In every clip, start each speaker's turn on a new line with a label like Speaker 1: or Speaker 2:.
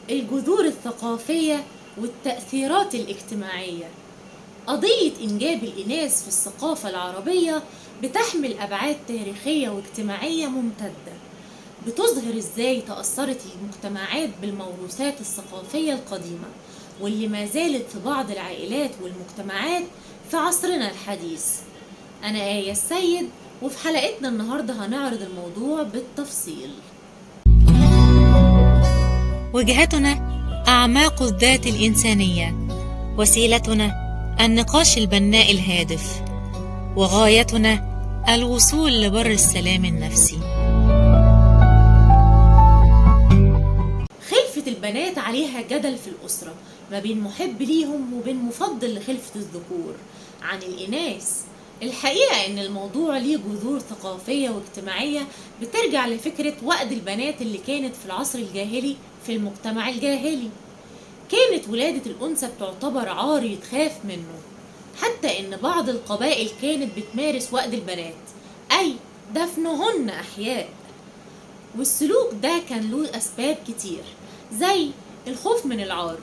Speaker 1: الجذور الثقافية والتأثيرات الاجتماعية. قضية إنجاب الإناث في الثقافة العربية بتحمل أبعاد تاريخية واجتماعية ممتدة، بتظهر إزاي تأثرت المجتمعات بالموروثات الثقافية القديمة واللي ما زالت في بعض العائلات والمجتمعات في عصرنا الحديث. أنا آية السيد، وفي حلقتنا النهاردة هنعرض الموضوع بالتفصيل.
Speaker 2: وجهتنا أعماق الذات الإنسانية، وسيلتنا النقاش البناء الهادف، وغايتنا الوصول لبر السلام النفسي.
Speaker 1: خلفة البنات عليها جدل في الأسرة ما بين محب ليهم وبين مفضل لخلفة الذكور عن الإناث. الحقيقة إن الموضوع ليه جذور ثقافية واجتماعية بترجع لفكرة وأد البنات اللي كانت في العصر الجاهلي في المجتمع الجاهلي. كانت ولادة الأنثى بتعتبر عار يتخاف منه، حتى إن بعض القبائل كانت بتمارس وأد البنات، أي دفنهن أحياء. والسلوك ده كان له أسباب كتير، زي الخوف من العار،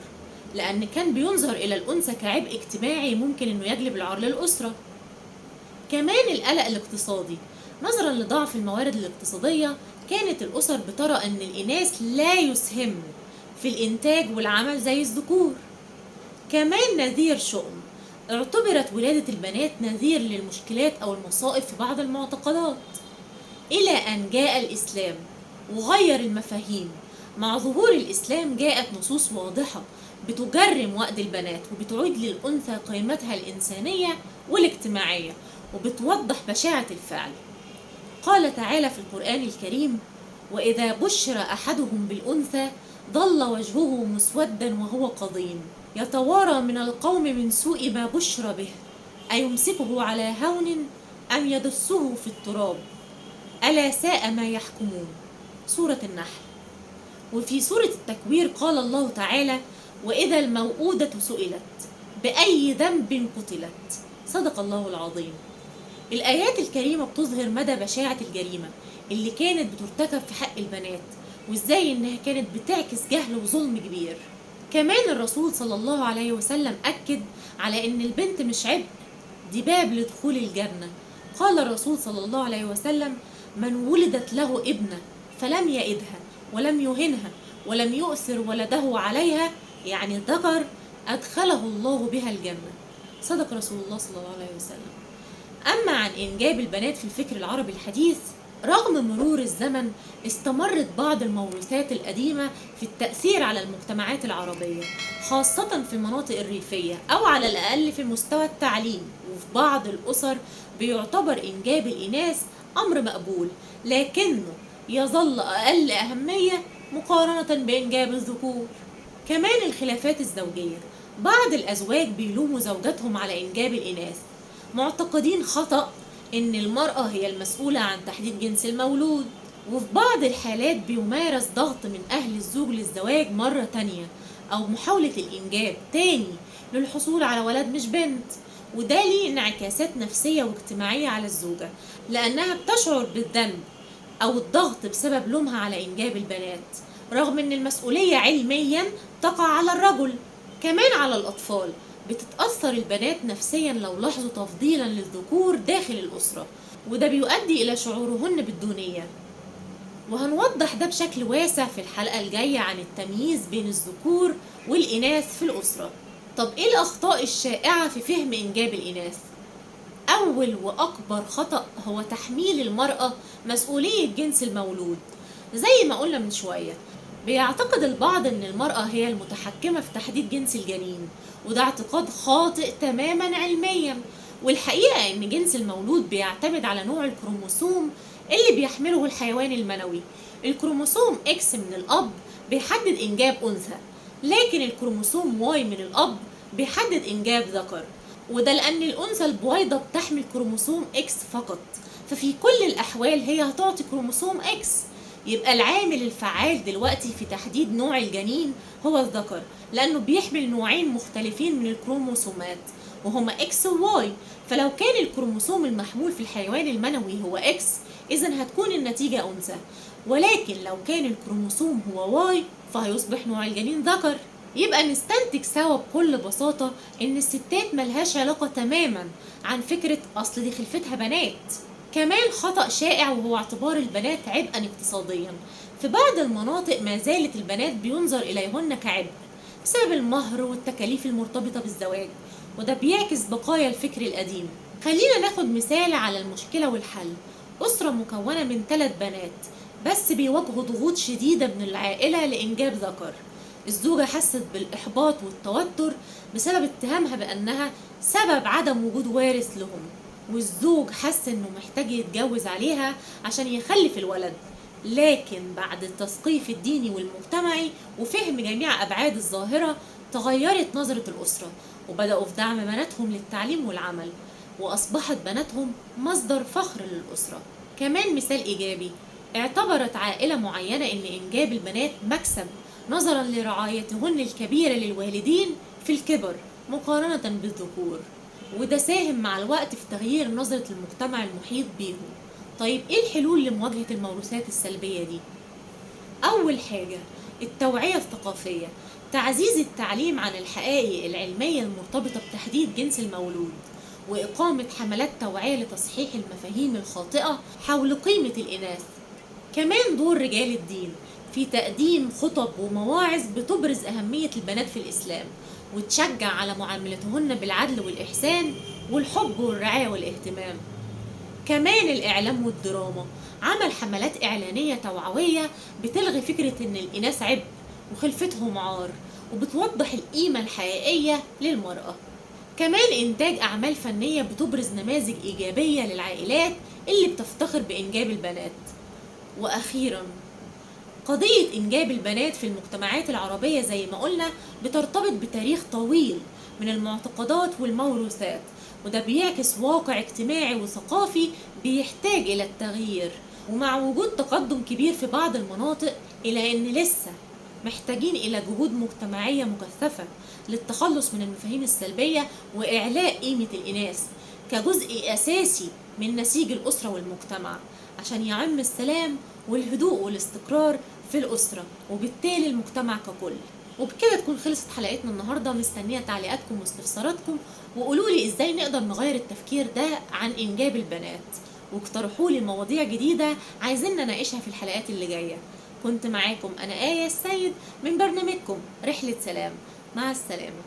Speaker 1: لأن كان بينظر إلى الأنثى كعبء اجتماعي ممكن إنه يجلب العار للأسرة. كمان القلق الاقتصادي، نظرا لضعف الموارد الاقتصادية كانت الأسر بترى أن الإناث لا يسهم في الإنتاج والعمل زي الذكور. كمان نذير شؤم، اعتبرت ولادة البنات نذير للمشكلات أو المصائب في بعض المعتقدات، إلى أن جاء الإسلام وغير المفاهيم. مع ظهور الإسلام جاءت نصوص واضحة بتجرم وأد البنات وبتعيد للأنثى قيمتها الإنسانية والاجتماعية، وبتوضح بشاعة الفعل. قال تعالى في القرآن الكريم: وإذا بشر أحدهم بالأنثى ظل وجهه مسودا وهو قضيم يتوارى من القوم من سوء ما بشر به أيمسكه على هون أم يدسه في التراب ألا ساء ما يحكمون. سورة النحل. وفي سورة التكوير قال الله تعالى: وإذا الموءودة سئلت بأي ذنب قتلت. صدق الله العظيم. الآيات الكريمة بتظهر مدى بشاعة الجريمة اللي كانت بترتكب في حق البنات، وإزاي إنها كانت بتعكس جهل وظلم كبير. كمان الرسول صلى الله عليه وسلم أكد على إن البنت مش عبء، دي باب لدخول الجنة. قال الرسول صلى الله عليه وسلم: من ولدت له ابنة فلم يئدها ولم يهنها ولم يؤثر ولده عليها، يعني ذكر، أدخله الله بها الجنة. صدق رسول الله صلى الله عليه وسلم. أما عن إنجاب البنات في الفكر العربي الحديث، رغم مرور الزمن استمرت بعض الموروثات القديمة في التأثير على المجتمعات العربية، خاصة في المناطق الريفية أو على الأقل في مستوى التعليم. وفي بعض الأسر بيعتبر إنجاب الإناث أمر مقبول، لكنه يظل أقل أهمية مقارنة بإنجاب الذكور. كمان الخلافات الزوجية، بعض الأزواج بيلوموا زوجاتهم على إنجاب الإناث، معتقدين خطأ إن المرأة هي المسؤولة عن تحديد جنس المولود. وفي بعض الحالات بيمارس ضغط من أهل الزوج للزواج مرة تانية أو محاولة الإنجاب تاني للحصول على ولد مش بنت، وده ليه انعكاسات نفسية واجتماعية على الزوجة، لأنها بتشعر بالذنب أو الضغط بسبب لومها على إنجاب البنات، رغم إن المسؤولية علميا تقع على الرجل. كمان على الأطفال، بتتأثر البنات نفسيا لو لاحظوا تفضيلا للذكور داخل الأسرة، وده بيؤدي إلى شعورهن بالدونية. وهنوضح ده بشكل واسع في الحلقة الجاية عن التمييز بين الذكور والإناث في الأسرة. طب إيه الأخطاء الشائعة في فهم إنجاب الإناث؟ أول وأكبر خطأ هو تحميل المرأة مسؤولية جنس المولود. زي ما قلنا من شوية، بيعتقد البعض إن المرأة هي المتحكمة في تحديد جنس الجنين، وده اعتقاد خاطئ تماما علميا. والحقيقة إن جنس المولود بيعتمد على نوع الكروموسوم اللي بيحمله الحيوان المنوي. الكروموسوم إكس من الأب بيحدد إنجاب أنثى، لكن الكروموسوم واي من الأب بيحدد إنجاب ذكر، وده لأن الأنثى البويضة بتحمل كروموسوم إكس فقط، ففي كل الأحوال هي هتعطي كروموسوم إكس. يبقى العامل الفعال دلوقتي في تحديد نوع الجنين هو الذكر، لأنه بيحمل نوعين مختلفين من الكروموسومات وهما إكس وواي. فلو كان الكروموسوم المحمول في الحيوان المنوي هو إكس، إذن هتكون النتيجة أنثى، ولكن لو كان الكروموسوم هو واي فهيصبح نوع الجنين ذكر. يبقى نستنتج سوا بكل بساطة إن الستات ملهاش علاقة تماما عن فكرة أصل دي خلفتها بنات. كمان خطأ شائع وهو اعتبار البنات عبئا اقتصاديا. في بعض المناطق ما زالت البنات بينظر إليهن كعبء بسبب المهر والتكاليف المرتبطة بالزواج، وده بيعكس بقايا الفكر القديم. خلينا ناخد مثال على المشكلة والحل. أسرة مكونة من 3 بنات بس بيواجهوا ضغوط شديدة من العائلة لإنجاب ذكر. الزوجة حست بالإحباط والتوتر بسبب اتهامها بأنها سبب عدم وجود وارث لهم، والزوج حس إنه محتاج يتجوز عليها عشان يخلف الولد. لكن بعد التثقيف الديني والمجتمعي وفهم جميع أبعاد الظاهرة تغيرت نظرة الأسرة، وبدأوا في دعم بناتهم للتعليم والعمل، وأصبحت بناتهم مصدر فخر للأسرة. كمان مثال إيجابي، اعتبرت عائلة معينة إن إنجاب البنات مكسب نظرا لرعايتهن الكبيرة للوالدين في الكبر مقارنة بالذكور، وده ساهم مع الوقت في تغيير نظرة المجتمع المحيط بيهم. طيب إيه الحلول لمواجهة الموروثات السلبية دي؟ أول حاجة التوعية الثقافية، تعزيز التعليم عن الحقائق العلمية المرتبطة بتحديد جنس المولود، وإقامة حملات توعية لتصحيح المفاهيم الخاطئة حول قيمة الإناث. كمان دور رجال الدين في تقديم خطب ومواعظ بتبرز أهمية البنات في الإسلام وتشجع على معاملتهن بالعدل والإحسان والحب والرعاية والاهتمام. كمان الإعلام والدراما، عمل حملات إعلانية توعوية بتلغي فكرة إن الإناث عبء وخلفتهم عار، وبتوضح القيمة الحقيقية للمرأة. كمان إنتاج أعمال فنية بتبرز نماذج إيجابية للعائلات اللي بتفتخر بإنجاب البنات. وأخيرا قضية إنجاب البنات في المجتمعات العربية زي ما قلنا بترتبط بتاريخ طويل من المعتقدات والموروثات، وده بيعكس واقع اجتماعي وثقافي بيحتاج إلى التغيير. ومع وجود تقدم كبير في بعض المناطق، إلى أن لسه محتاجين إلى جهود مجتمعية مكثفة للتخلص من المفاهيم السلبية وإعلاء قيمة الإناث كجزء أساسي من نسيج الأسرة والمجتمع، عشان يعم السلام والهدوء والاستقرار في الأسرة وبالتالي المجتمع ككل. وبكده تكون خلصت حلقتنا النهاردة. مستنية تعليقاتكم واستفساراتكم، وقولولي ازاي نقدر نغير التفكير ده عن إنجاب البنات، واقترحولي مواضيع جديدة عايزين نناقشها في الحلقات اللي جاية. كنت معاكم أنا آية السيد من برنامجكم رحلة سلام. مع السلامة.